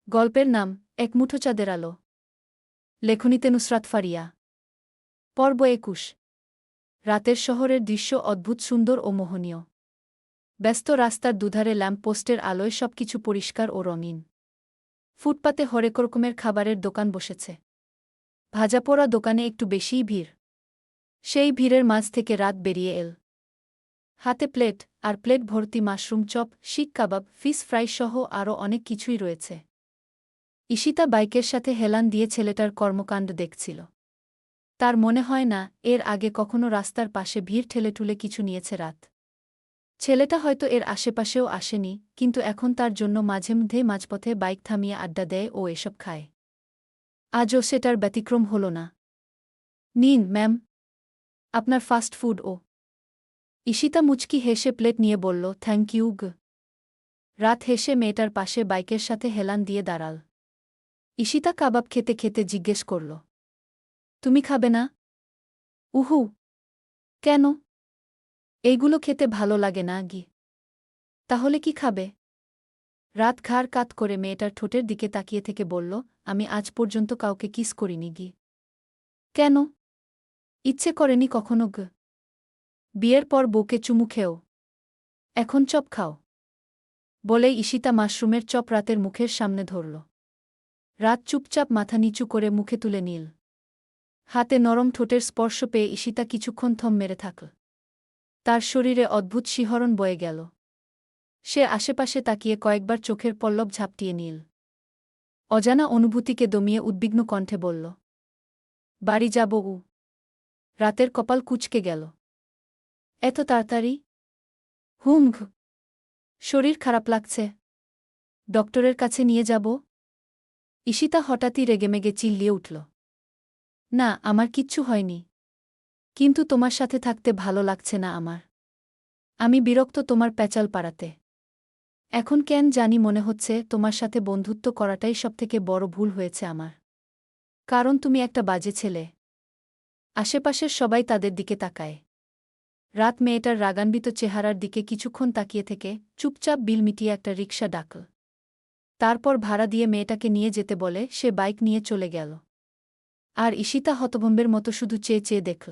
গল্পের নাম এক মুঠো চাঁদের আলো। লেখনীতে নুসরাত ফারিয়া। পর্ব ২১। রাতের শহরের দৃশ্য অদ্ভুত সুন্দর ও মোহনীয়। ব্যস্ত রাস্তার দুধারে ল্যাম্পপোস্টের আলোয় সবকিছু পরিষ্কার ও রঙিন। ফুটপাতে হরেক রকমের খাবারের দোকান বসেছে। ভাজাপোড়া দোকানে একটু বেশিই ভিড়। সেই ভিড়ের মাঝ থেকে রাত বেরিয়ে এল। হাতে প্লেট আর প্লেট ভর্তি মাশরুম চপ, শিক কাবাব, ফিশ ফ্রাই সহ আরও অনেক কিছুই রয়েছে। ঈশিতা বাইকের সাথে হেলান দিয়ে ছেলেটার কর্মকাণ্ড দেখছিল। তার মনে হয় না এর আগে কখনো রাস্তার পাশে ভিড় ঠেলেঠুলে কিছু নিয়েছে রাত। ছেলেটা হয়তো এর আশেপাশেও আসেনি, কিন্তু এখন তার জন্য মাঝেমধ্যে মাঝপথে বাইক থামিয়ে আড্ডা দেয় ও এসব খায়। আজও সেটার ব্যতিক্রম হল না। নিন ম্যাম, আপনার ফাস্ট ফুড ও। ঈশিতা মুচকি হেসে প্লেট নিয়ে বলল, থ্যাংক ইউ গ। রাত হেসে মেয়েটার পাশে বাইকের সাথে হেলান দিয়ে দাঁড়াল। ঈশিতা কাবাব খেতে খেতে জিজ্ঞেস করল, তুমি খাবে না? উহু, কেন? এইগুলো খেতে ভালো লাগে না গি। তাহলে কি খাবে? রাত ঘাড় কাত করে মেয়েটার ঠোঁটের দিকে তাকিয়ে থেকে বলল, আমি আজ পর্যন্ত কাউকে কিস করিনি গি। কেন? ইচ্ছে করেনি কখনো গ। বিয়ের পর বউকে চুমু খেও। এখন চপ খাও। বলেই ঈশিতা মাশরুমের চপ রাতের মুখের সামনে ধরল। রাত চুপচাপ মাথা নিচু করে মুখে তুলে নিল। হাতে নরম ঠোঁটের স্পর্শ পেয়ে ঈশিতা কিছুক্ষণ থম মেরে থাকল। তার শরীরে অদ্ভুত শিহরণ বয়ে গেল। সে আশেপাশে তাকিয়ে কয়েকবার চোখের পল্লব ঝাপটিয়ে নিল। অজানা অনুভূতিকে দমিয়ে উদ্বিগ্ন কণ্ঠে বলল, বাড়ি যাব উ। রাতের কপাল কুঁচকে গেল। এত তাড়াতাড়ি? হুম ঘ। শরীর খারাপ লাগছে। ডক্টরের কাছে নিয়ে যাব? ঈশিতা হঠাৎই রেগেমেগে চিল্লিয়ে উঠল। না, আমার কিচ্ছু হয়নি। কিন্তু তোমার সাথে থাকতে ভালো লাগছে না আমার। আমি বিরক্ত তোমার প্যাচাল পাড়াতে। এখন কেন জানি মনে হচ্ছে তোমার সাথে বন্ধুত্ব করাটাই সবথেকে বড় ভুল হয়েছে আমার। কারণ তুমি একটা বাজে ছেলে। আশেপাশের সবাই তাদের দিকে তাকায়। রাত মেয়েটার রাগান্বিত চেহারার দিকে কিছুক্ষণ তাকিয়ে থেকে চুপচাপ বিল মিটিয়ে একটা রিকশা ডাকল। তারপর ভাড়া দিয়ে মেয়েটাকে নিয়ে যেতে বলে সে বাইক নিয়ে চলে গেল। আর ঈশিতা হতভম্বের মতো শুধু চেয়ে চেয়ে দেখল।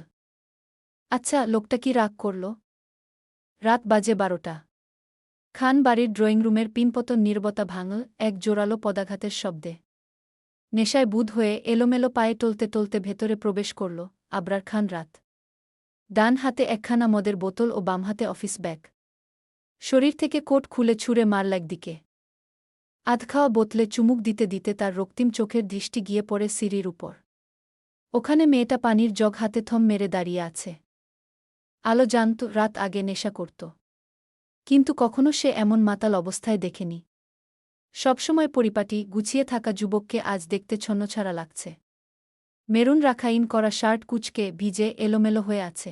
আচ্ছা, লোকটা কি রাগ করল? রাত বাজে 12টা। খান বাড়ির ড্রয়িং রুমের পিনপতন নীরবতা ভাঙল এক জোরালো পদাঘাতের শব্দে। নেশায় বুঁদ হয়ে এলোমেলো পায়ে টলতে টলতে ভেতরে প্রবেশ করল আবরার খান রাত। ডান হাতে একখানা মদের বোতল ও বাম হাতে অফিস ব্যাগ। শরীর থেকে কোট খুলে ছুঁড়ে মারল একদিকে। আধখাওয়া বোতলে চুমুক দিতে দিতে তার রক্তিম চোখের দৃষ্টি গিয়ে পড়ে সিঁড়ির উপর। ওখানে মেয়েটা পানির জগ হাতে থম মেরে দাঁড়িয়ে আছে। আলো জানত রাত আগে নেশা করত। কিন্তু কখনো সে এমন মাতাল অবস্থায় দেখেনি। সবসময় পরিপাটি গুছিয়ে থাকা যুবককে আজ দেখতে ছন্নছাড়া লাগছে। মেরুন রাখাইন করা শার্ট কুঁচকে ভিজে এলোমেলো হয়ে আছে।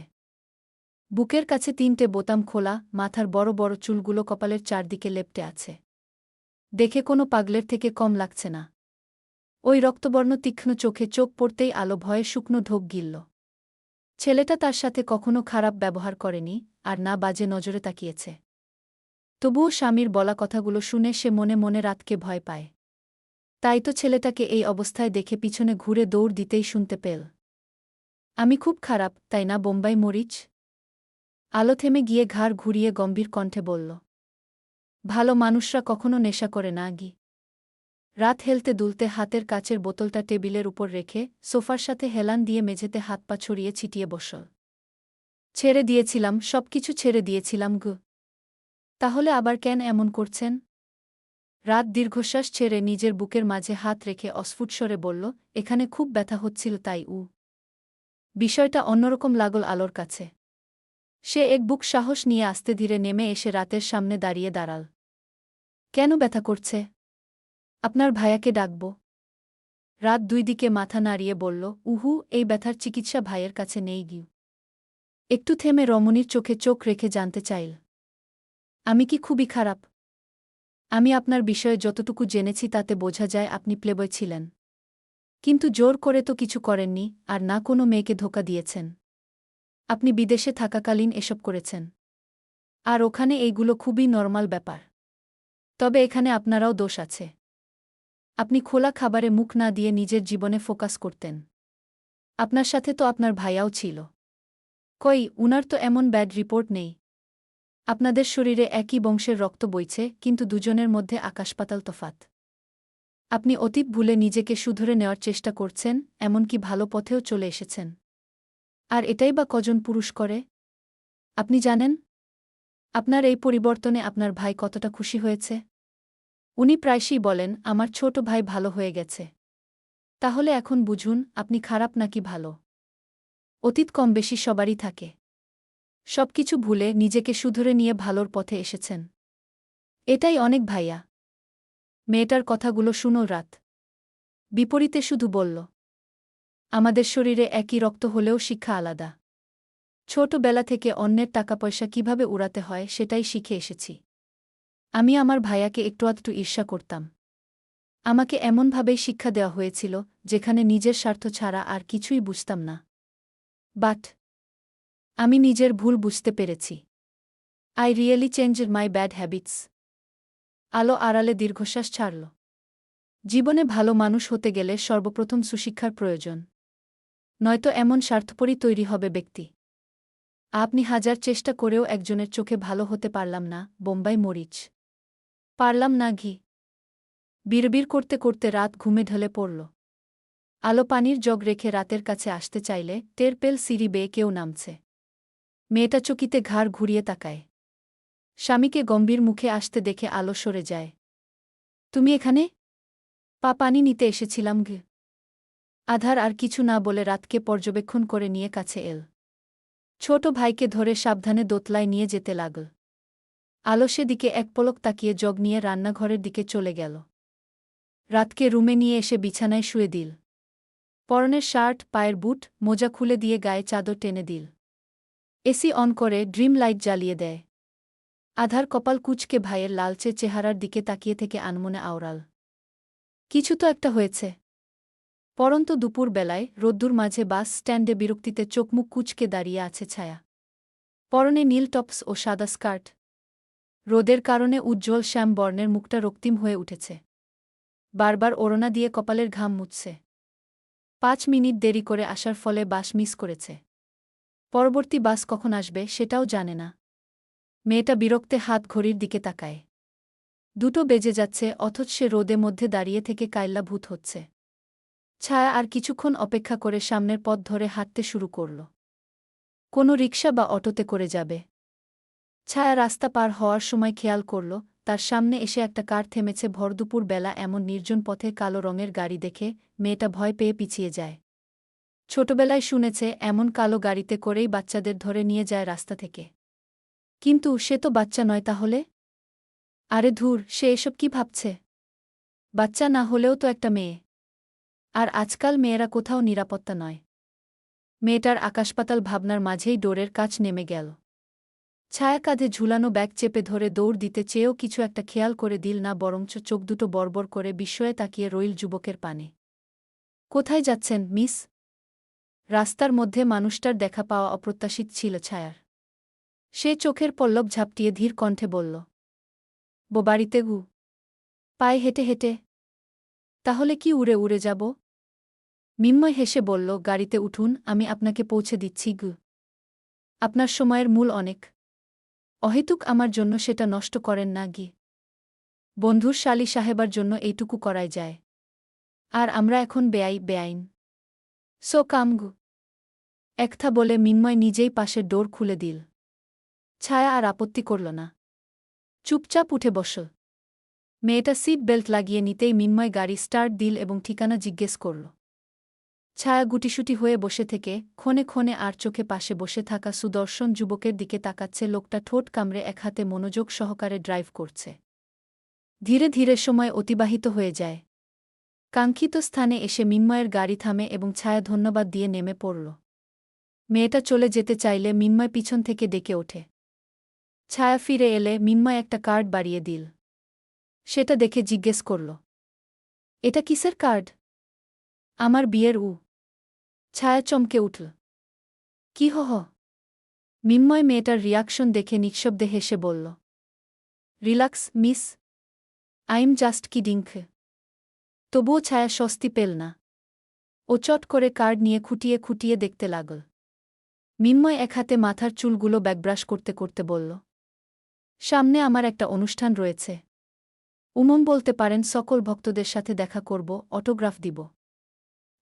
বুকের কাছে 3টে বোতাম খোলা, মাথার বড় বড় চুলগুলো কপালের চারদিকে লেপ্টে আছে। দেখে কোনো পাগলের থেকে কম লাগছে না। ওই রক্তবর্ণ তীক্ষ্ণ চোখে চোখ পড়তেই আলো ভয়ে শুকনো ঢোক গিলল। ছেলেটা তার সাথে কখনো খারাপ ব্যবহার করেনি, আর না বাজে নজরে তাকিয়েছে। তবুও স্বামীর বলা কথাগুলো শুনে সে মনে মনে রাতকে ভয় পায়। তাই তো ছেলেটাকে এই অবস্থায় দেখে পিছনে ঘুরে দৌড় দিতেই শুনতে পেল, আমি খুব খারাপ, তাই না বোম্বাই মরিচ? আলো থেমে গিয়ে ঘাড় ঘুরিয়ে গম্ভীর কণ্ঠে বলল, ভালো মানুষরা কখনো নেশা করে না গি। রাত হেলতে দুলতে হাতের কাচের বোতলটা টেবিলের উপর রেখে সোফার সাথে হেলান দিয়ে মেঝেতে হাত পা ছড়িয়ে ছিটিয়ে বসল। ছেড়ে দিয়েছিলাম, সবকিছু ছেড়ে দিয়েছিলাম গু। তাহলে আবার কেন এমন করছেন? রাত দীর্ঘশ্বাস ছেড়ে নিজের বুকের মাঝে হাত রেখে অস্ফুট স্বরে বলল, এখানে খুব ব্যথা হচ্ছিল তাই উ। বিষয়টা অন্যরকম লাগল আলোর কাছে। সে এক বুক সাহস নিয়ে আস্তে ধীরে নেমে এসে রাতের সামনে দাঁড়িয়ে দাঁড়াল। কেন ব্যথা করছে? আপনার ভাইয়াকে ডাকব? রাত 2 দিকে মাথা নাড়িয়ে বলল, উহু, এই ব্যথার চিকিৎসা ভাইয়ের কাছে নেই গিউ। একটু থেমে রমণীর চোখে চোখ রেখে জানতে চাইল, আমি কি খুবই খারাপ? আমি আপনার বিষয়ে যতটুকু জেনেছি তাতে বোঝা যায় আপনি প্লেবয় ছিলেন। কিন্তু জোর করে তো কিছু করেননি, আর না কোনো মেয়েকে ধোঁকা দিয়েছেন। আপনি বিদেশে থাকাকালীন এসব করেছেন। আর ওখানে এইগুলো খুবই নরমাল ব্যাপার। তবে এখানে আপনারাও দোষ আছে। আপনি খোলা খাবারে মুখ না দিয়ে নিজের জীবনে ফোকাস করতেন। আপনার সাথে তো আপনার ভাইয়াও ছিল। কই, উনার তো এমন ব্যাড রিপোর্ট নেই। আপনাদের শরীরে একই বংশের রক্ত বইছে, কিন্তু দুজনের মধ্যে আকাশ-পাতাল তফাত। আপনি অতীত ভুলে নিজেকে শুধরে নেওয়ার চেষ্টা করছেন, এমনকি ভালো পথেও চলে এসেছেন। আর এটাই বা কজন পুরুষ করে? আপনি জানেন? আপনার এই পরিবর্তনে আপনার ভাই কতটা খুশি হয়েছে? উনি প্রায়শই বলেন, আমার ছোট ভাই ভালো হয়ে গেছে। তাহলে এখন বুঝুন, আপনি খারাপ নাকি ভালো। অতীত কম বেশি সবারই থাকে। সবকিছু ভুলে নিজেকে শুধরে নিয়ে ভালোর পথে এসেছেন। এটাই অনেক ভাইয়া। মেয়েটার কথাগুলো শুনো রাত। বিপরীতে শুধু বলল, আমাদের শরীরে একই রক্ত হলেও শিক্ষা আলাদা। ছোটবেলা থেকে অন্যের টাকা পয়সা কিভাবে উড়াতে হয় সেটাই শিখে এসেছি। আমি আমার ভাইয়াকে একটু আধটু ঈর্ষা করতাম। আমাকে এমনভাবেই শিক্ষা দেওয়া হয়েছিল, যেখানে নিজের স্বার্থ ছাড়া আর কিছুই বুঝতাম না। বাট আমি নিজের ভুল বুঝতে পেরেছি। I really changed my bad habits. আলো আড়ালে দীর্ঘশ্বাস ছাড়ল। জীবনে ভালো মানুষ হতে গেলে সর্বপ্রথম সুশিক্ষার প্রয়োজন। নয়তো এমন স্বার্থপরই তৈরি হবে ব্যক্তি। আপনি হাজার চেষ্টা করেও একজনের চোখে ভালো হতে পারলাম না, বোম্বাই মরিচ। পারলাম না ঘি। বিড়বিড় করতে করতে রাত ঘুমে ঢলে পড়ল। আলো পানির জগ রেখে রাতের কাছে আসতে চাইলে টের পেল সিঁড়ি বেয়ে কেউ নামছে। মেয়েটা চকিতে ঘাড় ঘুরিয়ে তাকায়। স্বামীকে গম্ভীর মুখে আসতে দেখে আলো সরে যায়। তুমি এখানে? পানি নিতে এসেছিলাম গে। আধার আর কিছু না বলে রাতকে পর্যবেক্ষণ করে নিয়ে কাছে এল। ছোট ভাইকে ধরে সাবধানে দোতলায় নিয়ে যেতে লাগল। আলো সেদিকে এক পলক তাকিয়ে জগ নিয়ে রান্নাঘরের দিকে চলে গেল। রাতকে রুমে নিয়ে এসে বিছানায় শুয়ে দিল। পরনের শার্ট, পায়ের বুট, মোজা খুলে দিয়ে গায়ে চাদর টেনে দিল। এসি অন করে ড্রিম লাইট জ্বালিয়ে দেয়। আধার কপাল কুঁচকে ভাইয়ের লালচে চেহারার দিকে তাকিয়ে থেকে আনমনে আওড়াল। কিছু তো একটা হয়েছে। পরন্ত দুপুর বেলায় রোদ্দুর মাঝে বাস স্ট্যান্ডে বিরক্তিতে চোখমুখ কুঁচকে দাঁড়িয়ে আছে ছায়া। পরনে নীল টপস ও সাদা স্কার্ট। রোদের কারণে উজ্জ্বল শ্যাম বর্ণের মুখটা রক্তিম হয়ে উঠেছে। বারবার ওড়না দিয়ে কপালের ঘাম মুছছে। ৫ মিনিট দেরি করে আসার ফলে বাস মিস করেছে। পরবর্তী বাস কখন আসবে সেটাও জানে না। মেয়েটা বিরক্তে হাত ঘড়ির দিকে তাকায়। ২টো বেজে যাচ্ছে, অথচ সে রোদে মধ্যে দাঁড়িয়ে থেকে কাইল্লা ভূত হচ্ছে। ছায়া আর কিছুক্ষণ অপেক্ষা করে সামনের পথ ধরে হাঁটতে শুরু করল। কোনো রিকশা বা অটোতে করে যাবে। ছায়া রাস্তা পার হওয়ার সময় খেয়াল করল, তার সামনে এসে একটা কার থেমেছে। ভরদুপুর বেলা এমন নির্জন পথে কালো রঙের গাড়ি দেখে মেয়েটা ভয় পেয়ে পিছিয়ে যায়। ছোটবেলায় শুনেছে এমন কালো গাড়িতে করেই বাচ্চাদের ধরে নিয়ে যায় রাস্তা থেকে। কিন্তু সে তো বাচ্চা নয় তাহলে? আরে ধুর, সে এসব কি ভাবছে? বাচ্চা না হলেও তো একটা মেয়ে। আর আজকাল মেয়েরা কোথাও নিরাপত্তা নয়। মেয়েটার আকাশপাতাল ভাবনার মাঝেই ডোরের কাছ নেমে গেল। ছায়া কাঁধে ঝুলানো ব্যাগ চেপে ধরে দৌড় দিতে চেয়েও কিছু একটা খেয়াল করে দিল না, বরঞ্চ চোখ দুটো বড়বড় করে বিস্ময়ে তাকিয়ে রইল যুবকের পানে। কোথায় যাচ্ছেন, মিস? রাস্তার মধ্যে মানুষটার দেখা পাওয়া অপ্রত্যাশিত ছিল ছায়ার। সে চোখের পল্লব ঝাপটিয়ে ধীর কণ্ঠে বলল, বাড়িতে গু। পায়ে হেঁটে হেঁটে? তাহলে কি উড়ে উড়ে যাব? মিন্ময় হেসে বলল, গাড়িতে উঠুন, আমি আপনাকে পৌঁছে দিচ্ছি গু। আপনার সময়ের মূল অনেক। অহেতুক আমার জন্য সেটা নষ্ট করেন না গি। বন্ধুর শালী সাহেবার জন্য এইটুকু করাই যায়। আর আমরা এখন বেআইন। সো কাম গু। একথা বলে মিন্ময় নিজেই পাশের ডোর খুলে দিল। ছায়া আর আপত্তি করল না। চুপচাপ উঠে বসল। মেয়েটা সিট বেল্ট লাগিয়ে নিতেই মিন্ময় গাড়ি স্টার্ট দিল এবং ঠিকানা জিজ্ঞেস করল। ছায়া গুটিসুটি হয়ে বসে থেকে ক্ষণে ক্ষণে আর চোখে পাশে বসে থাকা সুদর্শন যুবকের দিকে তাকাচ্ছে। লোকটা ঠোঁট কামড়ে এক হাতে মনোযোগ সহকারে ড্রাইভ করছে। ধীরে ধীরে সময় অতিবাহিত হয়ে যায়। কাঙ্ক্ষিত স্থানে এসে মিন্ময়ের গাড়ি থামে এবং ছায়া ধন্যবাদ দিয়ে নেমে পড়ল। মেয়েটা চলে যেতে চাইলে মিন্ময় পিছন থেকে ডেকে ওঠে। ছায়া ফিরে এলে মিন্ময় একটা কার্ড বাড়িয়ে দিল। সেটা দেখে জিজ্ঞেস করল, এটা কিসের কার্ড? আমার বিয়ের। ছায়া চমকে উঠল। কি হ? মিন্ময় মেয়েটার রিয়াকশন দেখে নিঃশব্দে হেসে বলল, relax miss, I'm just kidding. তবুও ছায়া স্বস্তি পেল না। ও চট করে কার্ড নিয়ে খুঁটিয়ে খুঁটিয়ে দেখতে লাগল। মিন্ময় এক হাতে মাথার চুলগুলো ব্যাকব্রাশ করতে করতে বলল, সামনে আমার একটা অনুষ্ঠান রয়েছে। বলতে পারেন সকল ভক্তদের সাথে দেখা করব, অটোগ্রাফ দিব।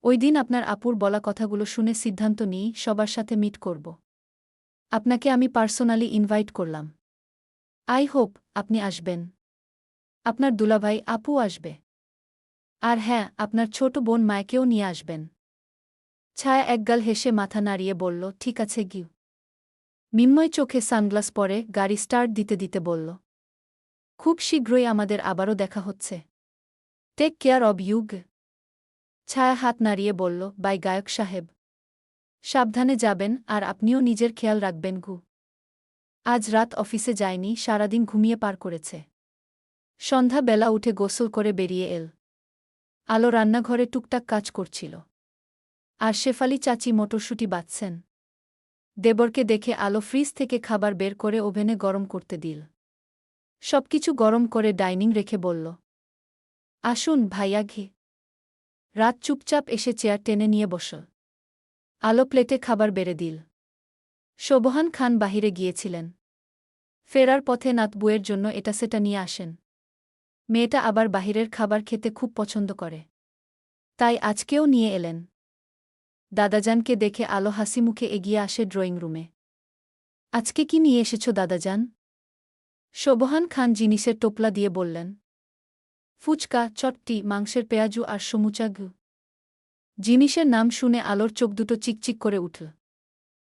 ওই দিন আপনার আপুর বলা কথাগুলো শুনে সিদ্ধান্ত নিই সবার সাথে মিট করব। আপনাকে আমি পার্সোনালি ইনভাইট করলাম। আই হোপ আপনি আসবেন। আপনার দুলাভাই আপু আসবে। আর হ্যাঁ, আপনার ছোট বোন মায়কেও নিয়ে আসবেন। ছায়া একগাল হেসে মাথা নাড়িয়ে বলল, ঠিক আছে গিউ। মিন্ময় চোখে সানগ্লাস পরে গাড়ি স্টার্ট দিতে দিতে বলল, খুব শীঘ্রই আমাদের আবারও দেখা হচ্ছে। টেক কেয়ার অব ইউগ। ছায়া হাত নাড়িয়ে বলল, বাই গায়ক সাহেব। সাবধানে যাবেন আর আপনিও নিজের খেয়াল রাখবেন গু। আজ রাত অফিসে যায়নি, সারাদিন ঘুমিয়ে পার করেছে। সন্ধ্যা বেলা উঠে গোসল করে বেরিয়ে এল। আলো রান্নাঘরে টুকটাক কাজ করছিল। আর শেফালি চাচি মটরশুঁটি বাছছেন। দেবরকে দেখে আলো ফ্রিজ থেকে খাবার বের করে ওভেনে গরম করতে দিল। সবকিছু গরম করে ডাইনিং রেখে বলল, আসুন ভাইয়া ঘি। রাত চুপচাপ এসে চেয়ার টেনে নিয়ে বসল। আলো প্লেটে খাবার বেড়ে দিল। শোভহান খান বাহিরে গিয়েছিলেন। ফেরার পথে নাতবুয়ের জন্য এটা সেটা নিয়ে আসেন। মেয়েটা আবার বাহিরের খাবার খেতে খুব পছন্দ করে। তাই আজকেও নিয়ে এলেন। দাদাজানকে দেখে আলো হাসিমুখে এগিয়ে আসে ড্রয়িং রুমে। আজকে কি নিয়ে এসেছো দাদাজান? শোভহান খান জিনিসের টোপলা দিয়ে বললেন, ফুচকা, চটটি, মাংসের পেঁয়াজু আর সমুচা গু। জিনিসের নাম শুনে আলোর চোখ দুটো চিকচিক করে উঠল।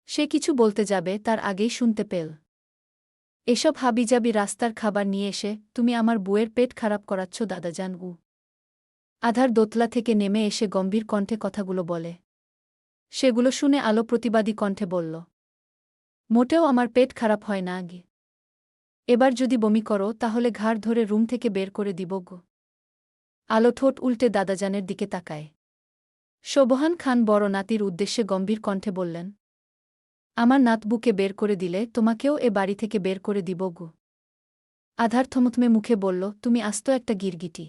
সে কিছু বলতে যাবে তার আগেই শুনতে পেল, এসব হাবিজাবি রাস্তার খাবার নিয়ে এসে তুমি আমার বউয়ের পেট খারাপ করাচ্ছ দাদাজান উ। আধার দোতলা থেকে নেমে এসে গম্ভীর কণ্ঠে কথাগুলো বলে। সেগুলো শুনে আলো প্রতিবাদী কণ্ঠে বলল, মোটেও আমার পেট খারাপ হয় না আগে। এবার যদি বমি করো তাহলে ঘাড় ধরে রুম থেকে বের করে দিব গো। আলো ঠোঁট উল্টে দাদাজানের দিকে তাকায়। শোভহান খান বড় নাতির উদ্দেশ্যে গম্ভীর কণ্ঠে বললেন, আমার নাতবুকে বের করে দিলে তোমাকেও এ বাড়ি থেকে বের করে দিব গো। আধার থমথমে মুখে বলল, তুমি আস্ত একটা গিরগিটি।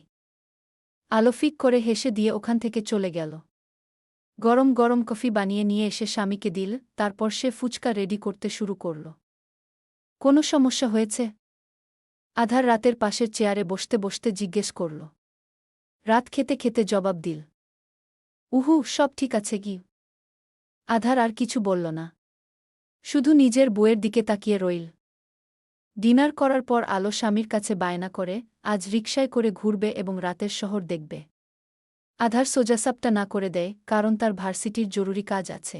আলো ফিক করে হেসে দিয়ে ওখান থেকে চলে গেল। গরম গরম কফি বানিয়ে নিয়ে এসে স্বামীকে দিল, তারপর সে ফুচকা রেডি করতে শুরু করল। কোনো সমস্যা হয়েছে? আধার রাতের পাশের চেয়ারে বসতে বসতে জিজ্ঞেস করল। রাত খেতে খেতে জবাব দিল, উহু, সব ঠিক আছে গি। আধার আর কিছু বলল না, শুধু নিজের বউয়ের দিকে তাকিয়ে রইল। ডিনার করার পর আলো স্বামীর কাছে বায়না করে আজ রিকশায় করে ঘুরবে এবং রাতের শহর দেখবে। আধার সোজাসাপটা না করে দেয়, কারণ তার ভার্সিটির জরুরি কাজ আছে।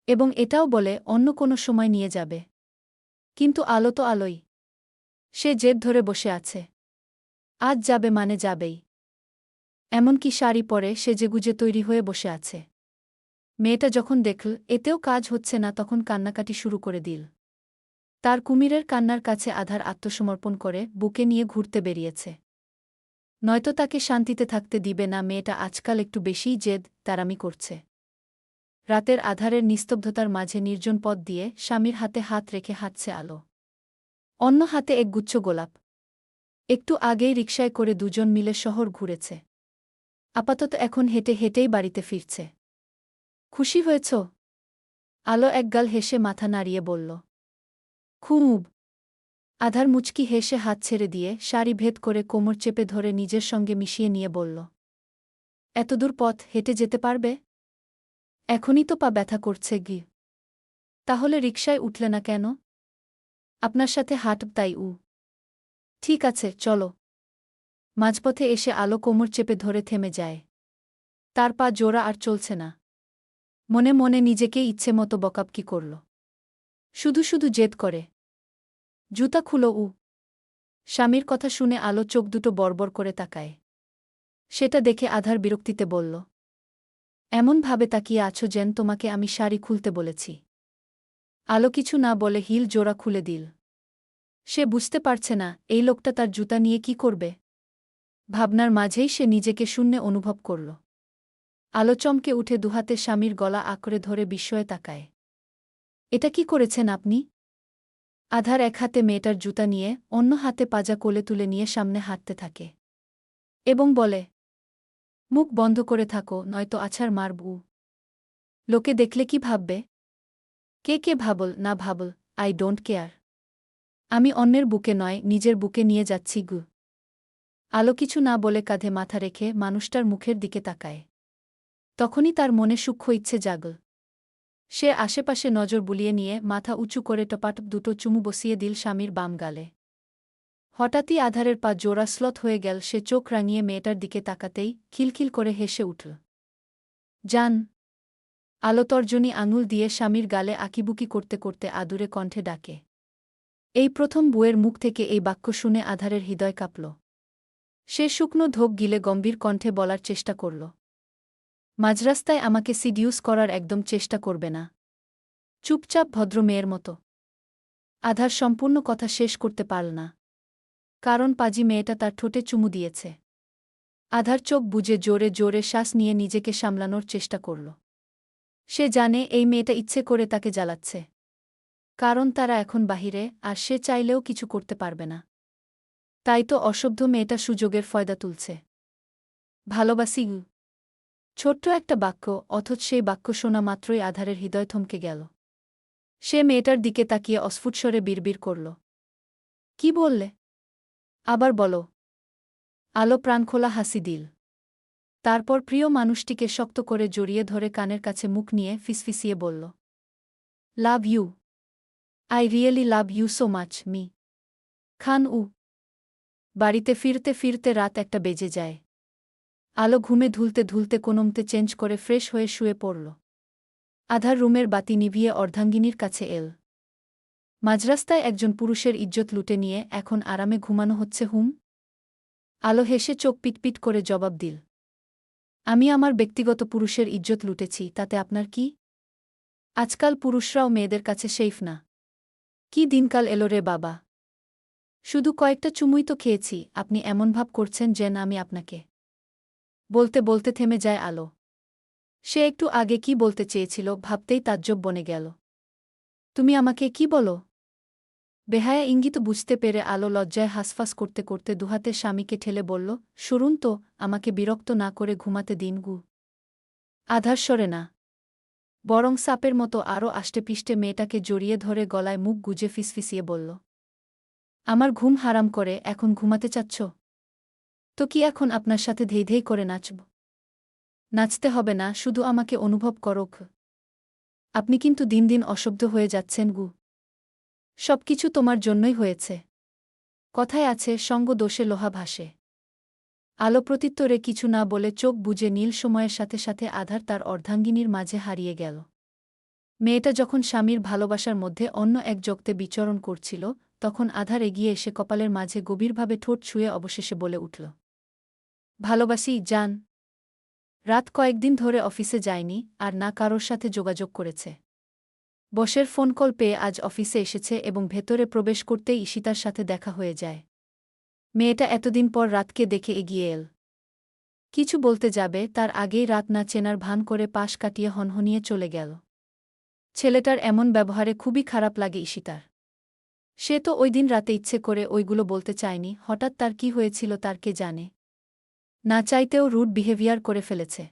এবং এটাও বলে অন্য কোনো সময় নিয়ে যাবে। কিন্তু আলো তো আলোই। সে জেদ ধরে বসে আছে। আজ যাবে মানে যাবেই। এমনকি শাড়ি পরে সেজেগুজে তৈরি হয়ে বসে আছে। মেয়েটা যখন দেখল এতেও কাজ হচ্ছে না, তখন কান্নাকাটি শুরু করে দিল। তার কুমিরের কান্নার কাছে আধার আত্মসমর্পণ করে বুকে নিয়ে ঘুরতে বেরিয়েছে। নয়তো তাকে শান্তিতে থাকতে দিবে না। মেয়েটা আজকাল একটু বেশিই জেদ তারামি করছে। রাতের আধারের নিস্তব্ধতার মাঝে নির্জন পথ দিয়ে স্বামীর হাতে হাত রেখে হাঁটছে আলো। অন্য হাতে একগুচ্ছ গোলাপ। একটু আগেই রিকশায় করে দুজন মিলে শহর ঘুরেছে। আপাতত এখন হেঁটে হেঁটেই বাড়িতে ফিরছে। খুশি হয়েছ? আলো একগাল হেসে মাথা নাড়িয়ে বলল, খুব। আধার মুচকি হেসে হাত ছেড়ে দিয়ে শাড়ি ভেদ করে কোমর চেপে ধরে নিজের সঙ্গে মিশিয়ে নিয়ে বলল, এতদূর পথ হেঁটে যেতে পারবে? এখনই তো পা ব্যথা করছে গি। তাহলে রিকশায় উঠলে না কেন? আপনার সাথে হাঁটব তাই উ। ঠিক আছে, চলো। মাঝপথে এসে আলো কোমর চেপে ধরে থেমে যায়। তার পা জোড়া আর চলছে না। মনে মনে নিজেকে ইচ্ছেমতো বকাবকি করল। শুধু শুধু জেদ করে। জুতা খুলো উ। স্বামীর কথা শুনে আলো চোখ দুটো বড়বড় করে তাকায়। সেটা দেখে আধার বিরক্তিতে বলল, এমনভাবে তাকিয়ে আছো যেন তোমাকে আমি শাড়ি খুলতে বলেছি। আলো কিছু না বলে হিল জোড়া খুলে দিল। সে বুঝতে পারছে না এই লোকটা তার জুতা নিয়ে কি করবে। ভাবনার মাঝেই সে নিজেকে শূন্যে অনুভব করল। আলো চমকে উঠে দুহাতে স্বামীর গলা আঁকড়ে ধরে বিস্ময়ে তাকায়। এটা কি করেছেন আপনি? আধার এক হাতে মেয়েটার জুতা নিয়ে অন্য হাতে পাজা কোলে তুলে নিয়ে সামনে হাঁটতে থাকে এবং বলে, মুখ বন্ধ করে থাকো, নয়তো আছাড় মারবু। লোকে দেখলে কি ভাববে? কে কে ভাবল না ভাবল, আই ডোন্ট কেয়ার। আমি অন্যের বুকে নয়, নিজের বুকে নিয়ে যাচ্ছি গু। আলো কিছু না বলে কাঁধে মাথা রেখে মানুষটার মুখের দিকে তাকায়। তখনই তার মনে সূক্ষ্ম ইচ্ছে জাগল। সে আশেপাশে নজর বুলিয়ে নিয়ে মাথা উঁচু করে টপাটপ দুটো চুমু বসিয়ে দিল স্বামীর বাম গালে। হঠাৎই আধারের পা জোড়া স্লথ হয়ে গেল, সে চোখ রাঙিয়ে মেয়েটার দিকে তাকাতেই খিলখিল করে হেসে উঠল। জান। আলো তর্জনী আঙুল দিয়ে স্বামীর গালে আঁকিবুকি করতে করতে আদুরে কণ্ঠে ডাকে। এই প্রথম বউয়ের মুখ থেকে এই বাক্য শুনে আধারের হৃদয় কাঁপল। সে শুকনো ঢোক গিলে গম্ভীর কণ্ঠে বলার চেষ্টা করল, মাঝরাস্তায় আমাকে সিডিউস করার একদম চেষ্টা করবে না। চুপচাপ ভদ্র মেয়ের মতো। আধার সম্পূর্ণ কথা শেষ করতে পারল না, কারণ পাজি মেয়েটা তার ঠোঁটে চুমু দিয়েছে। আধার চোখ বুজে জোরে জোরে শ্বাস নিয়ে নিজেকে সামলানোর চেষ্টা করল। সে জানে এই মেয়েটা ইচ্ছে করে তাকে জ্বালাচ্ছে, কারণ তারা এখন বাহিরে আর সে চাইলেও কিছু করতে পারবে না। তাই তো অসভ্য মেয়েটা সুযোগের ফয়দা তুলছে। ভালোবাসি গু। ছোট্ট একটা বাক্য, অথচ সেই বাক্য শোনা মাত্রই আধারের হৃদয় থমকে গেল। সে মেয়েটার দিকে তাকিয়ে অস্ফুটস্বরে বিড়বিড় করল, কি বললে? আবার বলো। আলো প্রাণখোলা হাসি দিল। তারপর প্রিয় মানুষটিকে শক্ত করে জড়িয়ে ধরে কানের কাছে মুখ নিয়ে ফিসফিসিয়ে বলল, love you. I really love you so much মি খান উ। বাড়িতে ফিরতে ফিরতে রাত একটা বেজে যায়। আলো ঘুমে ধুলতে ধুলতে কোনমতে চেঞ্জ করে ফ্রেশ হয়ে শুয়ে পড়ল। আধার রুমের বাতি নিভিয়ে অর্ধাঙ্গিনীর কাছে এল। মাঝরাস্তায় একজন পুরুষের ইজ্জত লুটে নিয়ে এখন আরামে ঘুমানো হচ্ছে হুম? আলো হেসে চোখ পিটপিট করে জবাব দিল, আমি আমার ব্যক্তিগত পুরুষের ইজ্জত লুটেছি, তাতে আপনার কি? আজকাল পুরুষরাও মেয়েদের কাছে সেইফ না। কি দিনকাল এলো রে বাবা! শুধু কয়েকটা চুমুই তো খেয়েছি, আপনি এমন ভাব করছেন যেন আমি আপনাকে। বলতে বলতে থেমে যায় আলো। সে একটু আগে কি বলতে চেয়েছিল ভাবতেই তাজ্জব বনে গেল। তুমি আমাকে কি বলো? বেহায়া ইঙ্গিত বুঝতে পেরে আলো লজ্জায় হাসফাস করতে করতে দুহাতে স্বামীকে ঠেলে বলল, শুনুন তো, আমাকে বিরক্ত না করে ঘুমাতে দিন গু। আধার সরে না, বরং সাপের মতো আরও আষ্টেপিষ্টে মেয়েটাকে জড়িয়ে ধরে গলায় মুখ গুজে ফিসফিসিয়ে বলল, আমার ঘুম হারাম করে এখন ঘুমাতে চাচ্ছ? তো কি এখন আপনার সাথে ধেই ধেই করে নাচব? নাচতে হবে না, শুধু আমাকে অনুভব করোক। আপনি কিন্তু দিন দিন অসভ্য হয়ে যাচ্ছেন গু। সবকিছু তোমার জন্যই হয়েছে। কথায় আছে, সঙ্গ দোষে লোহা ভাসে। আলো প্রত্যুত্তরে কিছু না বলে চোখ বুজে নীল সময়ের সাথে সাথে আধার তার অর্ধাঙ্গিনীর মাঝে হারিয়ে গেল। মেয়েটা যখন স্বামীর ভালোবাসার মধ্যে অন্য এক জগতে বিচরণ করছিল, তখন আধার এগিয়ে এসে কপালের মাঝে গভীরভাবে ঠোঁট ছুঁয়ে অবশেষে বলে উঠল, ভালোবাসি জান। রাত কয়েকদিন ধরে অফিসে যায়নি, আর না কারোর সাথে যোগাযোগ করেছে। বসের ফোন কল পেয়ে আজ অফিসে এসেছে এবং ভেতরে প্রবেশ করতেই ঈশিতার সাথে দেখা হয়ে যায়। মেয়েটা এতদিন পর রাতকে দেখে এগিয়ে এল। কিছু বলতে যাবে তার আগেই রাত না চেনার ভান করে পাশ কাটিয়ে হনহনিয়ে চলে গেল। ছেলেটার এমন ব্যবহারে খুবই খারাপ লাগে ঈশিতার। সে তো ওই দিন রাতে ইচ্ছে করে ওইগুলো বলতে চায়নি, হঠাৎ তার কি হয়েছিল তার কে জানে। না চাইতেও রুড বিহেভিয়ার করে ফেলেছে।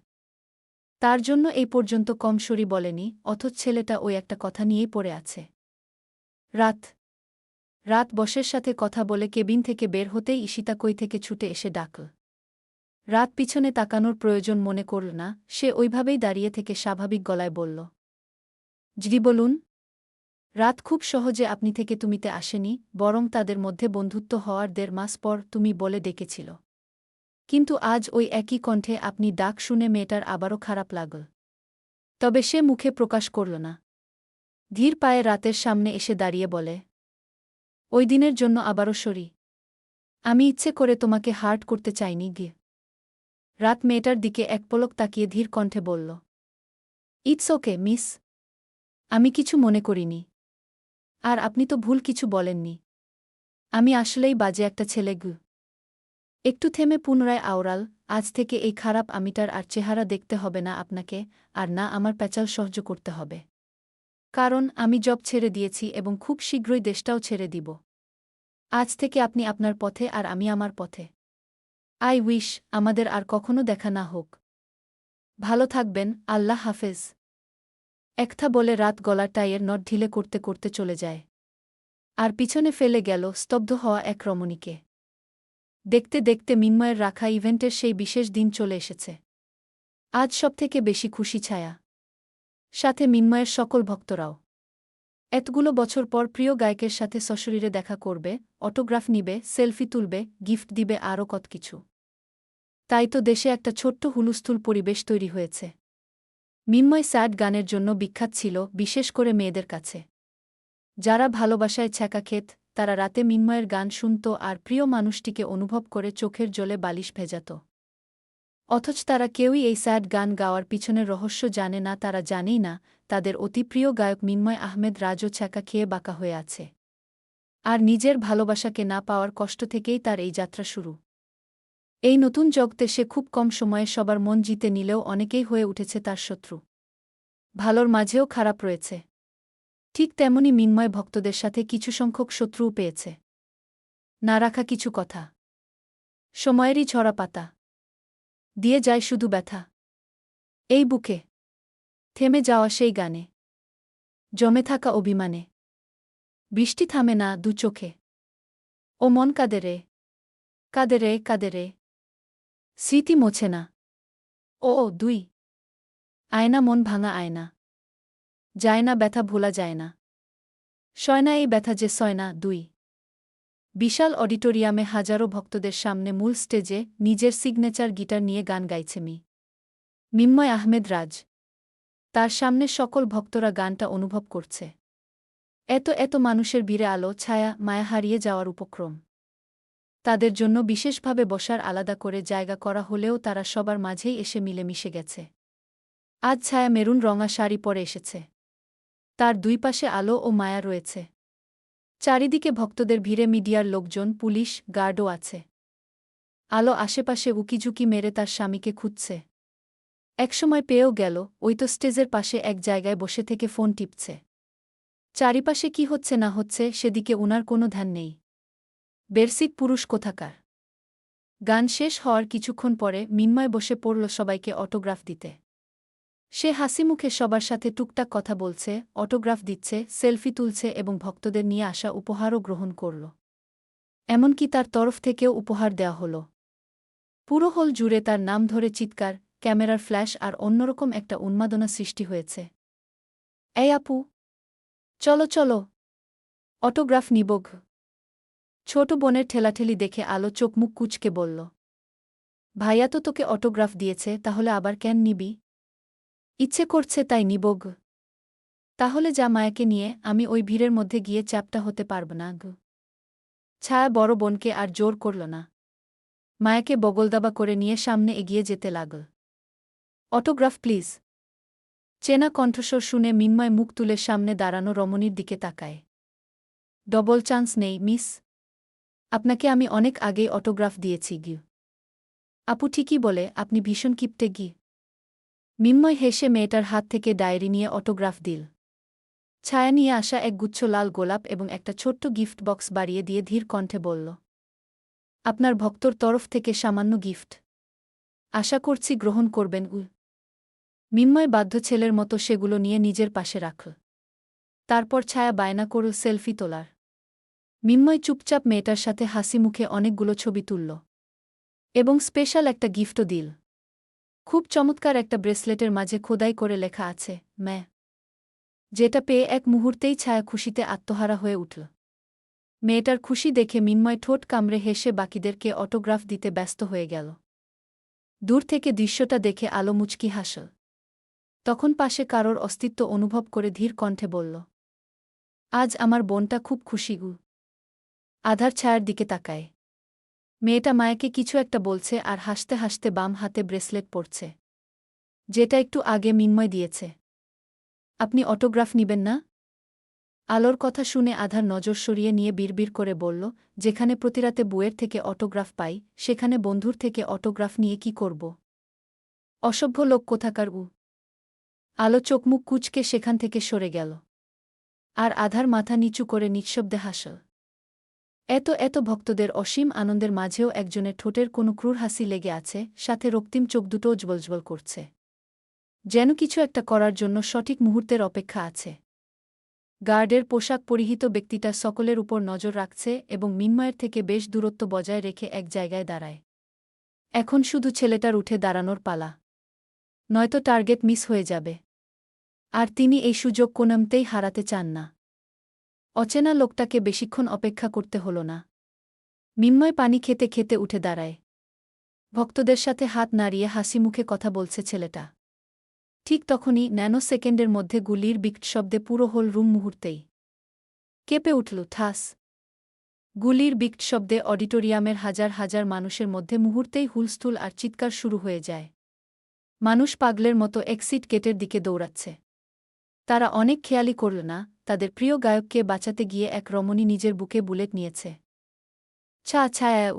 তার জন্য এই পর্যন্ত কম সরি বলেনি, অথচ ছেলেটা ওই একটা কথা নিয়েই পড়ে আছে। রাত রাত বসের সাথে কথা বলে কেবিন থেকে বের হতেই ঈশিতা কই থেকে ছুটে এসে ডাকল। রাত পিছনে তাকানোর প্রয়োজন মনে করল না, সে ওইভাবেই দাঁড়িয়ে থেকে স্বাভাবিক গলায় বলল, জি বলুন। রাত খুব সহজে আপনি থেকে তুমিতে আসেনি, বরং তাদের মধ্যে বন্ধুত্ব হওয়ার 1.5 মাস পর তুমি বলে ডেকেছিল। কিন্তু আজ ওই একই কণ্ঠে আপনি ডাক শুনে মেয়েটার আবারও খারাপ লাগল। তবে সে মুখে প্রকাশ করল না। ধীর পায়ে রাতের সামনে এসে দাঁড়িয়ে বলে, ওই দিনের জন্য আবারও সরি। আমি ইচ্ছে করে তোমাকে হার্ট করতে চাইনি গে। রাত মেয়েটার দিকে এক পলক তাকিয়ে ধীর কণ্ঠে বলল, ইটস ওকে মিস। আমি কিছু মনে করিনি। আর আপনি তো ভুল কিছু বলেননি। আমি আসলেই বাজে একটা ছেলে গু। একটু থেমে পুনরায় আওড়াল, আজ থেকে এই খারাপ আমিটার আর চেহারা দেখতে হবে না আপনাকে, আর না আমার প্যাচাল সহ্য করতে হবে। কারণ আমি জব ছেড়ে দিয়েছি এবং খুব শীঘ্রই দেশটাও ছেড়ে দিব। আজ থেকে আপনি আপনার পথে আর আমি আমার পথে। আই উইশ আমাদের আর কখনো দেখা না হোক। ভালো থাকবেন, আল্লাহ হাফেজ। একথা বলে রাত গলার টাইয়ের নট ঢিলে করতে করতে চলে যায়। আর পিছনে ফেলে গেল স্তব্ধ হওয়া এক রমণীকে। দেখতে দেখতে মিন্ময়ের রাখা ইভেন্টের সেই বিশেষ দিন চলে এসেছে। আজ সবথেকে বেশি খুশি ছায়া। সাথে মিন্ময়ের সকল ভক্তরাও। এতগুলো বছর পর প্রিয় গায়কের সাথে সশরীরে দেখা করবে, অটোগ্রাফ নিবে, সেলফি তুলবে, গিফট দিবে আরও কত কিছু। তাই তো দেশে একটা ছোট্ট হুলস্থুল পরিবেশ তৈরি হয়েছে। মিন্ময় স্যাড গানের জন্য বিখ্যাত ছিল, বিশেষ করে মেয়েদের কাছে। যারা ভালোবাসায় ছ্যাঁকা খেত, তারা রাতে মিন্ময়ের গান শুনত আর প্রিয় মানুষটিকে অনুভব করে চোখের জলে বালিশ ভেজাত। অথচ তারা কেউই এই স্যাড গান গাওয়ার পিছনের রহস্য জানে না। তারা জানেই না তাদের অতি প্রিয় গায়ক মিন্ময় আহমেদ রাজও ছ্যাঁকা খেয়ে বাঁকা হয়ে আছে। আর নিজের ভালোবাসাকে না পাওয়ার কষ্ট থেকেই তার এই যাত্রা শুরু। এই নতুন জগতে সে খুব কম সময়ে সবার মন জিতে নিলেও অনেকেই হয়ে উঠেছে তার শত্রু। ভালোর মাঝেও খারাপ রয়েছে। ঠিক তেমনি মিন্ময় ভক্তদের সাথে কিছু সংখ্যক শত্রুও পেয়েছে। না রাখা কিছু কথা, সময়েরই ঝরা পাতা, দিয়ে যায় শুধু ব্যথা। এই বুকে থেমে যাওয়া সেই গানে, জমে থাকা অভিমানে। বৃষ্টি থামে না দু চোখে। ও মন কাঁদে রে, কাঁদে রে, কাঁদে রে। স্মৃতি মোছে না। ও দুই আয়না, মন ভাঙা আয়না। যায় না ব্যথা, ভোলা যায় না। সয় না এই ব্যথা যে সয় না দুই। বিশাল অডিটোরিয়ামে হাজারো ভক্তদের সামনে মূল স্টেজে নিজের সিগনেচার গিটার নিয়ে গান গাইছে মিন্ময় আহমেদ রাজ। তার সামনে সকল ভক্তরা গানটা অনুভব করছে। এত এত মানুষের ভিড়ে আলো ছায়া মায়া হারিয়ে যাওয়ার উপক্রম। তাদের জন্য বিশেষভাবে বসার আলাদা করে জায়গা করা হলেও তারা সবার মাঝেই এসে মিলেমিশে গেছে। আজ ছায়া মেরুন রঙা শাড়ি পরে এসেছে। তার দুই পাশে আলো ও মায়া রয়েছে। চারিদিকে ভক্তদের ভিড়ে মিডিয়ার লোকজন, পুলিশ, গার্ডও আছে। আলো আশেপাশে উকিঝুঁকি মেরে তার স্বামীকে খুঁজছে। একসময় পেয়েও গেল, ওই তো স্টেজের পাশে এক জায়গায় বসে থেকে ফোন টিপছে। চারিপাশে কি হচ্ছে না হচ্ছে সেদিকে উনার কোনো ধ্যান নেই। বেরসিক পুরুষ কোথাকার। গান শেষ হওয়ার কিছুক্ষণ পরে মিন্ময় বসে পড়ল সবাইকে অটোগ্রাফ দিতে। সে হাসিমুখে সবার সাথে টুকটাক কথা বলছে, অটোগ্রাফ দিচ্ছে, সেলফি তুলছে এবং ভক্তদের নিয়ে আসা উপহারও গ্রহণ করল। এমনকি তার তরফ থেকেও উপহার দেওয়া হল। পুরো হল জুড়ে তার নাম ধরে চিৎকার, ক্যামেরার ফ্ল্যাশ আর অন্যরকম একটা উন্মাদনা সৃষ্টি হয়েছে। এই আপু, চলো চলো, অটোগ্রাফ নিবঘ। ছোট বোনের ঠেলাঠেলি দেখে আলো চোখ মুখ কুঁচকে বলল, ভাইয়া তো তোকে অটোগ্রাফ দিয়েছে, তাহলে আবার কেন নিবি? ইচ্ছে করছে তাই নিবঘ। তাহলে যা মায়াকে নিয়ে, আমি ওই ভিড়ের মধ্যে গিয়ে চ্যাপ্টা হতে পারব না গো। ছায়া বড় বোনকে আর জোর করল না। মায়াকে বগলদাবা করে নিয়ে সামনে এগিয়ে যেতে লাগল। Autograph please. চেনা কণ্ঠস্বর শুনে মিন্ময় মুখ তুলে সামনে দাঁড়ানো রমণীর দিকে তাকায়। ডবল চান্স নেই মিস। আপনাকে আমি অনেক আগেই অটোগ্রাফ দিয়েছি গিয়ে। আপু ঠিকই বলে, আপনি ভীষণ কিপটে গি। মিন্ময় হেসে মেয়েটার হাত থেকে ডায়েরি নিয়ে অটোগ্রাফ দিল। ছায়া নিয়ে আসা এক গুচ্ছ লাল গোলাপ এবং একটা ছোট্ট গিফট বক্স বাড়িয়ে দিয়ে ধীর কণ্ঠে বলল, আপনার ভক্তর তরফ থেকে সামান্য গিফট। আশা করছি গ্রহণ করবেন। মিন্ময় বাধ্য ছেলের মতো সেগুলো নিয়ে নিজের পাশে রাখল। তারপর ছায়া বায়না করল সেলফি তোলার। মিন্ময় চুপচাপ মেয়েটার সাথে হাসি মুখে অনেকগুলো ছবি তুলল এবং স্পেশাল একটা গিফটও দিল। খুব চমৎকার একটা ব্রেসলেটের মাঝে খোদাই করে লেখা আছে ম্যা, যেটা পেয়ে এক মুহূর্তেই ছায়া খুশিতে আত্মহারা হয়ে উঠল। মেয়েটার খুশি দেখে মিন্ময় ঠোঁট কামড়ে হেসে বাকিদেরকে অটোগ্রাফ দিতে ব্যস্ত হয়ে গেল। দূর থেকে দৃশ্যটা দেখে আলো মুচকি হাসল। তখন পাশে কারোর অস্তিত্ব অনুভব করে ধীর কণ্ঠে বলল, আজ আমার বোনটা খুব খুশি গু। আধার ছায়ার দিকে তাকায়। মেয়েটা মায়াকে কিছু একটা বলছে আর হাসতে হাসতে বাম হাতে ব্রেসলেট পরছে, যেটা একটু আগে মিন্ময় দিয়েছে। আপনি অটোগ্রাফ নিবেন না? আলোর কথা শুনে আধার নজর সরিয়ে নিয়ে বিড়বিড় করে বলল, যেখানে প্রতিরাতে বউয়ের থেকে অটোগ্রাফ পাই, সেখানে বন্ধুর থেকে অটোগ্রাফ নিয়ে কি করব? অসভ্য লোক কোথাকার উ। আলো চোখ মুখ কুঁচকে সেখান থেকে সরে গেল। আর আধার মাথা নিচু করে নিঃশব্দে হাসল। এত ভক্তদের অসীম আনন্দের মাঝেও একজনের ঠোঁটের কোনো ক্রূর হাসি লেগে আছে, সাথে রক্তিম চোখ দুটোও জ্বলজ্বল করছে। যেন কিছু একটা করার জন্য সঠিক মুহূর্তের অপেক্ষা আছে। গার্ডের পোশাক পরিহিত ব্যক্তিটা সকলের উপর নজর রাখছে এবং মিন্ময়ের থেকে বেশ দূরত্ব বজায় রেখে এক জায়গায় দাঁড়ায়। এখন শুধু ছেলেটার উঠে দাঁড়ানোর পালা। নয়তো টার্গেট মিস হয়ে যাবে। আর তিনি এই সুযোগ কোনোমতেই হারাতে চান না। অচেনা লোকটাকে বেশিক্ষণ অপেক্ষা করতে হল না। মিন্ময় পানি খেতে খেতে উঠে দাঁড়ায়। ভক্তদের সাথে হাত নাড়িয়ে হাসিমুখে কথা বলছে ছেলেটা। ঠিক তখনই ন্যানো সেকেন্ডের মধ্যে গুলির বিকট শব্দে পুরো হোল রুম মুহূর্তেই কেঁপে উঠল। ঠাস! গুলির বিকট শব্দে অডিটোরিয়ামের হাজার হাজার মানুষের মধ্যে মুহূর্তেই হুলস্থুল আর চিৎকার শুরু হয়ে যায়। মানুষ পাগলের মতো এক্সিট গেটের দিকে দৌড়াচ্ছে। তারা অনেক খেয়ালই করল না, তাদের প্রিয় গায়ককে বাঁচাতে গিয়ে এক রমণী নিজের বুকে বুলেট নিয়েছে। ছায়া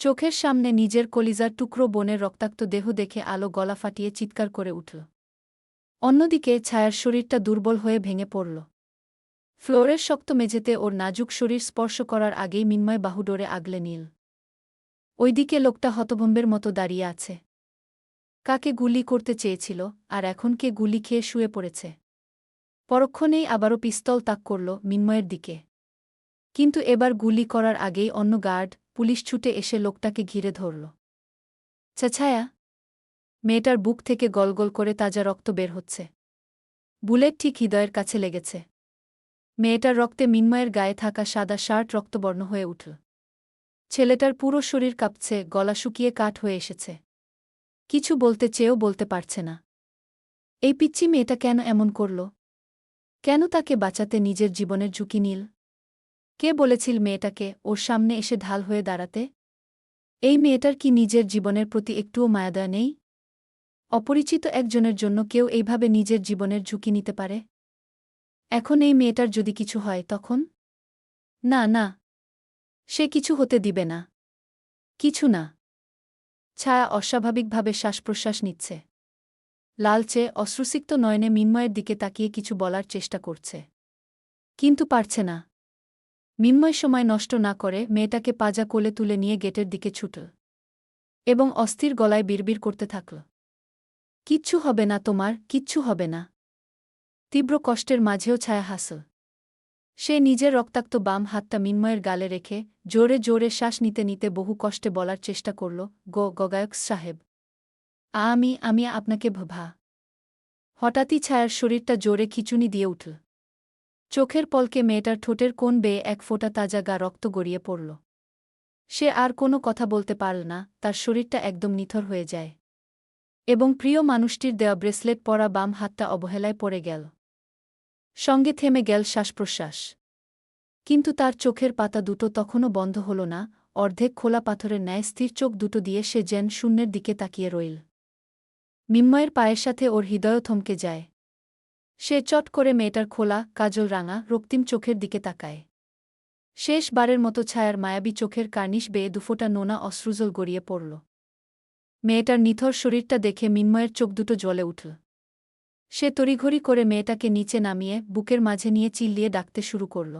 চোখের সামনে নিজের কলিজার টুকরো বোনের রক্তাক্ত দেহ দেখে আলো গলা ফাটিয়ে চিৎকার করে উঠল। অন্যদিকে ছায়ার শরীরটা দুর্বল হয়ে ভেঙে পড়ল। ফ্লোরের শক্ত মেঝেতে ওর নাজুক শরীর স্পর্শ করার আগেই মিন্ময় বাহুডোরে আগলে নিল। ওইদিকে লোকটা হতভম্বের মতো দাঁড়িয়ে আছে। কাকে গুলি করতে চেয়েছিল, আর এখন কে গুলি খেয়ে শুয়ে পড়েছে? পরক্ষণেই আবারও পিস্তল তাক করল মিন্ময়ের দিকে। কিন্তু এবার গুলি করার আগেই অন্য গার্ড, পুলিশ ছুটে এসে লোকটাকে ঘিরে ধরল। ছায়া! মেয়েটার বুক থেকে গলগল করে তাজা রক্ত বের হচ্ছে। বুলেট ঠিক হৃদয়ের কাছে লেগেছে। মেয়েটার রক্তে মিন্ময়ের গায়ে থাকা সাদা শার্ট রক্তবর্ণ হয়ে উঠল। ছেলেটার পুরো শরীর কাঁপছে, গলা শুকিয়ে কাঠ হয়ে এসেছে। কিছু বলতে চেয়েও বলতে পারছে না। এই পিচ্চি মেয়েটা কেন এমন করল? কেন তাকে বাঁচাতে নিজের জীবনের ঝুঁকি নিল? কে বলেছিল মেয়েটাকে ওর সামনে এসে ঢাল হয়ে দাঁড়াতে? এই মেয়েটার কি নিজের জীবনের প্রতি একটুও মায়াদয়া নেই? অপরিচিত একজনের জন্য কেউ এইভাবে নিজের জীবনের ঝুঁকি নিতে পারে? এখন এই মেয়েটার যদি কিছু হয় তখন? না, সে কিছু হতে দিবে না। কিছু না। ছায়া অস্বাভাবিকভাবে শ্বাসপ্রশ্বাস নিচ্ছে। লালচে অশ্রুসিক্ত নয়নে মিন্ময়ের দিকে তাকিয়ে কিছু বলার চেষ্টা করছে, কিন্তু পারছে না। মিন্ময় সময় নষ্ট না করে মেয়েটাকে পাজা কোলে তুলে নিয়ে গেটের দিকে ছুটল এবং অস্থির গলায় বিড়বিড় করতে থাকল। কিচ্ছু হবে না তোমার, কিচ্ছু হবে না। তীব্র কষ্টের মাঝেও ছায়া হাসল। সে নিজের রক্তাক্ত বাম হাতটা মিন্ময়ের গালে রেখে জোরে জোরে শ্বাস নিতে নিতে বহু কষ্টে বলার চেষ্টা করল, গায়ক সাহেব, আমি আপনাকে ভা। হঠাৎই ছায়ার শরীরটা জোরে খিঁচুনি দিয়ে উঠল। চোখের পলকে মেয়েটার ঠোঁটের কোণ বেয়ে এক ফোঁটা তাজা গা রক্ত গড়িয়ে পড়ল। সে আর কোনো কথা বলতে পারল না, তার শরীরটা একদম নিথর হয়ে যায় এবং প্রিয় মানুষটির দেওয়া ব্রেসলেট পরা বাম হাতটা অবহেলায় পড়ে গেল। সঙ্গে থেমে গেল শ্বাসপ্রশ্বাস। কিন্তু তার চোখের পাতা দুটো তখনও বন্ধ হল না, অর্ধেক খোলা পাথরের ন্যায় স্থির চোখ দুটো দিয়ে সে যেন শূন্যের দিকে তাকিয়ে রইল। মিন্ময়ের পায়ের সাথে ওর হৃদয়ও থমকে যায়। সে চট করে মেয়েটার খোলা, কাজল রাঙা, রক্তিম চোখের দিকে তাকায়। শেষবারের মতো ছায়ার মায়াবী চোখের কার্নিশ বেয়ে দুফোঁটা নোনা অশ্রুজল গড়িয়ে পড়ল। মেয়েটার নিথর শরীরটা দেখে মিন্ময়ের চোখ দুটো জ্বলে উঠল। সে তড়িঘড়ি করে মেয়েটাকে নিচে নামিয়ে বুকের মাঝে নিয়ে চিল্লিয়ে ডাকতে শুরু করল।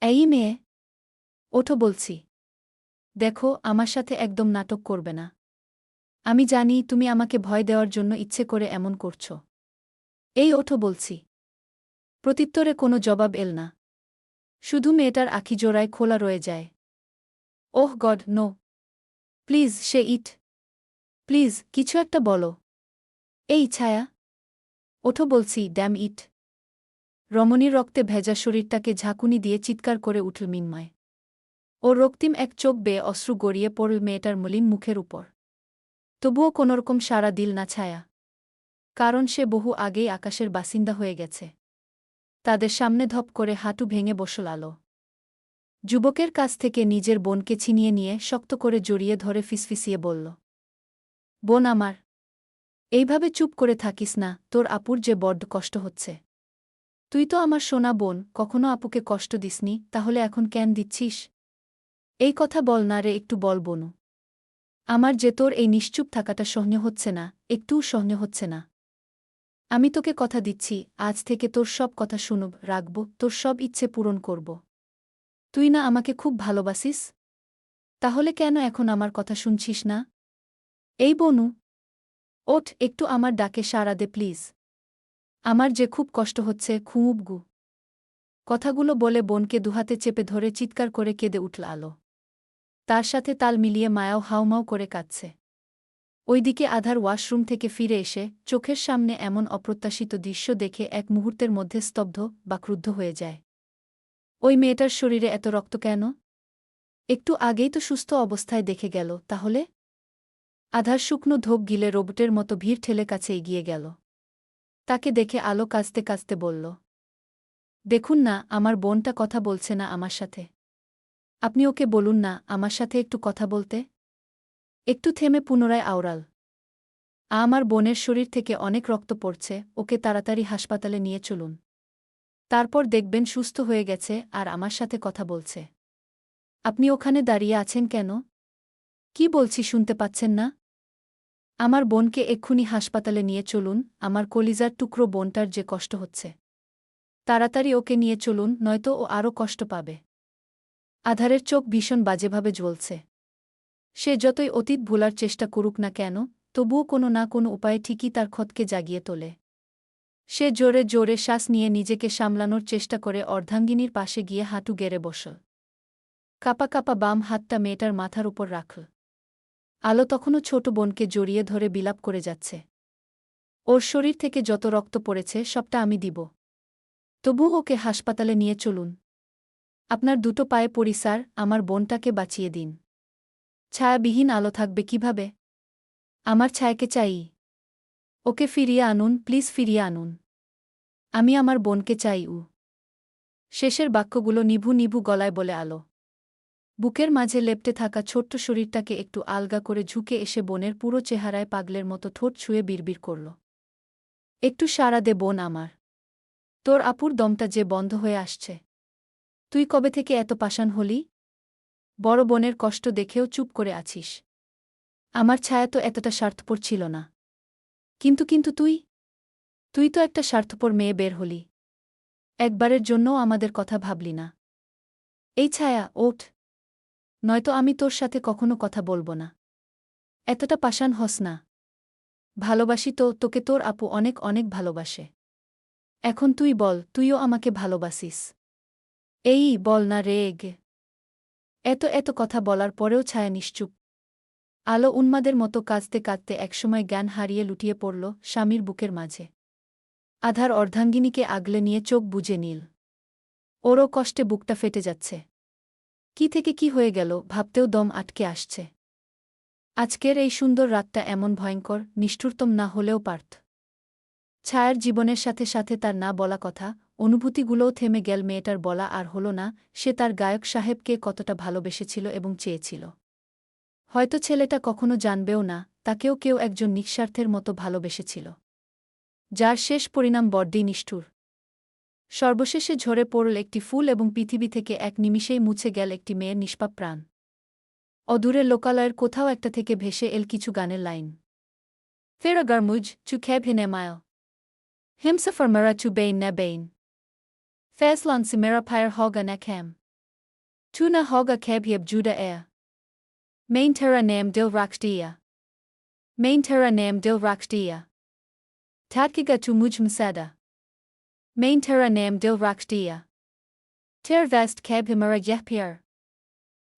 এই মেয়ে, ওঠো বলছি। দেখো, আমার সাথে একদম নাটক করবে না। আমি জানি তুমি আমাকে ভয় দেওয়ার জন্য ইচ্ছে করে এমন করছ। এই ওঠো বলছি। প্রত্যুত্তরে কোনো জবাব এল না। শুধু মেয়েটার আখি জোড়ায় খোলা রয়ে যায়। Oh God, no! Please say it! Please কিছু একটা বলো। এই ছায়া, ওঠো বলছি, ড্যাম ইট! রমণীর রক্তে ভেজা শরীরটাকে ঝাঁকুনি দিয়ে চিৎকার করে উঠল মিন্ময়। ওর রক্তিম এক চোখ বেয়ে অশ্রু গড়িয়ে পড়ল মেয়েটার মলিন মুখের উপর। তবুও কোনোরকম সাড়া দিল না ছায়া। কারণ সে বহু আগেই আকাশের বাসিন্দা হয়ে গেছে। তাদের সামনে ধপ করে হাঁটু ভেঙে বসল আলো। যুবকের কাছ থেকে নিজের বোনকে ছিনিয়ে নিয়ে শক্ত করে জড়িয়ে ধরে ফিসফিসিয়ে বলল, বোন আমার, এইভাবে চুপ করে থাকিস না, তোর আপুর যে বড্ড কষ্ট হচ্ছে। তুই তো আমার সোনা বোন, কখনো আপুকে কষ্ট দিসনি, তাহলে এখন কেন দিচ্ছিস? এই কথা বল না রে, একটু বল বনু। আমার যে তোর এই নিশ্চুপ থাকাটা সহ্য হচ্ছে না, একটুও সহ্য হচ্ছে না। আমি তোকে কথা দিচ্ছি, আজ থেকে তোর সব কথা শুনব, রাখব, তোর সব ইচ্ছে পূরণ করব। তুই না আমাকে খুব ভালোবাসিস? তাহলে কেন এখন আমার কথা শুনছিস না? এই বনু, ওঠ, একটু আমার ডাকে সাড়া দে প্লিজ। আমার যে খুব কষ্ট হচ্ছে, খুবগু। কথাগুলো বলে বোনকে দুহাতে চেপে ধরে চিৎকার করে কেঁদে উঠল আলো। তার সাথে তাল মিলিয়ে মায়াও হাউমাউ করে কাঁদছে। ওইদিকে আধার ওয়াশরুম থেকে ফিরে এসে চোখের সামনে এমন অপ্রত্যাশিত দৃশ্য দেখে এক মুহূর্তের মধ্যে স্তব্ধ বা ক্রুদ্ধ হয়ে যায়। ওই মেয়েটার শরীরে এত রক্ত কেন? একটু আগেই তো সুস্থ অবস্থায় দেখে গেল, তাহলে? আধার শুকনো ধোপ গিলে রোবটের মতো ভিড় ঠেলে কাছে এগিয়ে গেল। তাকে দেখে আলো কাঁদতে কাঁদতে বলল, দেখুন না, আমার বোনটা কথা বলছে না আমার সাথে। আপনি ওকে বলুন না আমার সাথে একটু কথা বলতে। একটু থেমে পুনরায় আওড়াল, আমার বোনের শরীর থেকে অনেক রক্ত পড়ছে, ওকে তাড়াতাড়ি হাসপাতালে নিয়ে চলুন। তারপর দেখবেন সুস্থ হয়ে গেছে আর আমার সাথে কথা বলছে। আপনি ওখানে দাঁড়িয়ে আছেন কেন? কি বলছি শুনতে পাচ্ছেন না? আমার বোনকে এক্ষুনি হাসপাতালে নিয়ে চলুন, আমার কলিজার টুকরো বোনটার যে কষ্ট হচ্ছে। তাড়াতাড়ি ওকে নিয়ে চলুন, নয়তো ও আরও কষ্ট পাবে। আধারের চোখ ভীষণ বাজেভাবে জ্বলছে। সে যতই অতীত ভোলার চেষ্টা করুক না কেন, তবুও কোনো না কোনো উপায়ে ঠিকই তার ক্ষতকে জাগিয়ে তোলে। সে জোরে জোরে শ্বাস নিয়ে নিজেকে সামলানোর চেষ্টা করে অর্ধাঙ্গিনীর পাশে গিয়ে হাঁটু গেড়ে বসল। কাপা কাপা বাম হাতটা মেয়েটার মাথার উপর রাখল। আলো তখনও ছোট বোনকে জড়িয়ে ধরে বিলাপ করে যাচ্ছে। ওর শরীর থেকে যত রক্ত পড়েছে সবটা আমি দিব। তবু ওকে হাসপাতালে নিয়ে চলুন। আপনার দুটো পায়ে পড়ি স্যার, আমার বোনটাকে বাঁচিয়ে দিন। ছায়াবিহীন আলো থাকবে কিভাবে? আমার ছায়াকে চাই। ওকে ফিরিয়ে আনুন, প্লিজ ফিরিয়ে আনুন। আমি আমার বোনকে চাই। শেষের বাক্যগুলো নিভু নিভু গলায় বলে আলো। বুকের মাঝে লেপ্টে থাকা ছোট্ট শরীরটাকে একটু আলগা করে ঝুঁকে এসে বোনের পুরো চেহারায় পাগলের মতো ঠোঁট ছুঁয়ে বিড়বিড় করল, একটু সাড়া দে বোন আমার। তোর আপুর দমটা যে বন্ধ হয়ে আসছে। তুই কবে থেকে এত পাষাণ হলি? বড় বোনের কষ্ট দেখেও চুপ করে আছিস। আমার ছায়া তো এতটা স্বার্থপর ছিল না। কিন্তু তুই তুই তো একটা স্বার্থপর মেয়ে বের হলি। একবারের জন্যও আমাদের কথা ভাবলি না। এই ছায়া, ওঠ, নয়তো আমি তোর সাথে কখনো কথা বলবো না। এতটা পাষাণ হস না। ভালোবাসি তো তোকে, তোর আপু অনেক অনেক ভালোবাসে। এখন তুই বল, তুইও আমাকে ভালোবাসিস? এই বল না রেগ। এত কথা বলার পরেও ছায়া নিশ্চুপ। আলো উন্মাদের মতো কাঁদতে কাঁদতে একসময় জ্ঞান হারিয়ে লুটিয়ে পড়ল স্বামীর বুকের মাঝে। আধার অর্ধাঙ্গিনীকে আগলে নিয়ে চোখ বুজে নীল। ওরও কষ্টে বুকটা ফেটে যাচ্ছে। কি থেকে কি হয়ে গেল ভাবতেও দম আটকে আসছে। আজকের এই সুন্দর রাতটা এমন ভয়ঙ্কর, নিষ্ঠুরতম না হলেও পারত। ছায়ার জীবনের সাথে সাথে তার না বলা কথা, অনুভূতিগুলোও থেমে গেল। মেয়েটার বলা আর হল না সে তার গায়ক সাহেবকে কতটা ভালোবেসেছিল এবং চেয়েছিল। হয়তো ছেলেটা কখনো জানবেও না তাকেও কেউ একজন নিঃস্বার্থের মতো ভালোবেসেছিল, যার শেষ পরিণাম বড্ডই নিষ্ঠুর। সর্বশেষে ঝরে পড়ল একটি ফুল এবং পৃথিবী থেকে এক নিমিষেই মুছে গেল একটি মেয়ের নিষ্পাপ প্রাণ। অদূরে লোকালয়ের কোথাও একটা থেকে ভেসে এল কিছু গানের লাইন। ফেরা গারমুজ চু খেব হিনে মায় হিমসফর মেরা চু বেইন না বেইন ফেসলান সি মেরা ফায়ার হগা না খ্যাম চু না হগা খেব হিব জুডা এ মেইন থেরা নেম দিল রাখডিয়া মেইন থেরা নেম দিল রাখডিয়া ঠাটকিগা চু মুজ মসাদা মেইন থেরা নেম দিল রাখডিয়া টের ভেস্ট খেব হিমারা জেহপিয়ার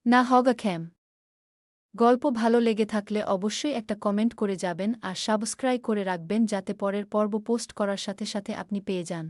না হগা খেম। গল্প ভালো লেগে থাকলে অবশ্যই একটা কমেন্ট করে যাবেন আর সাবস্ক্রাইব করে রাখবেন যাতে পরের পর্ব পোস্ট করার সাথে সাথে আপনি পেয়ে যান।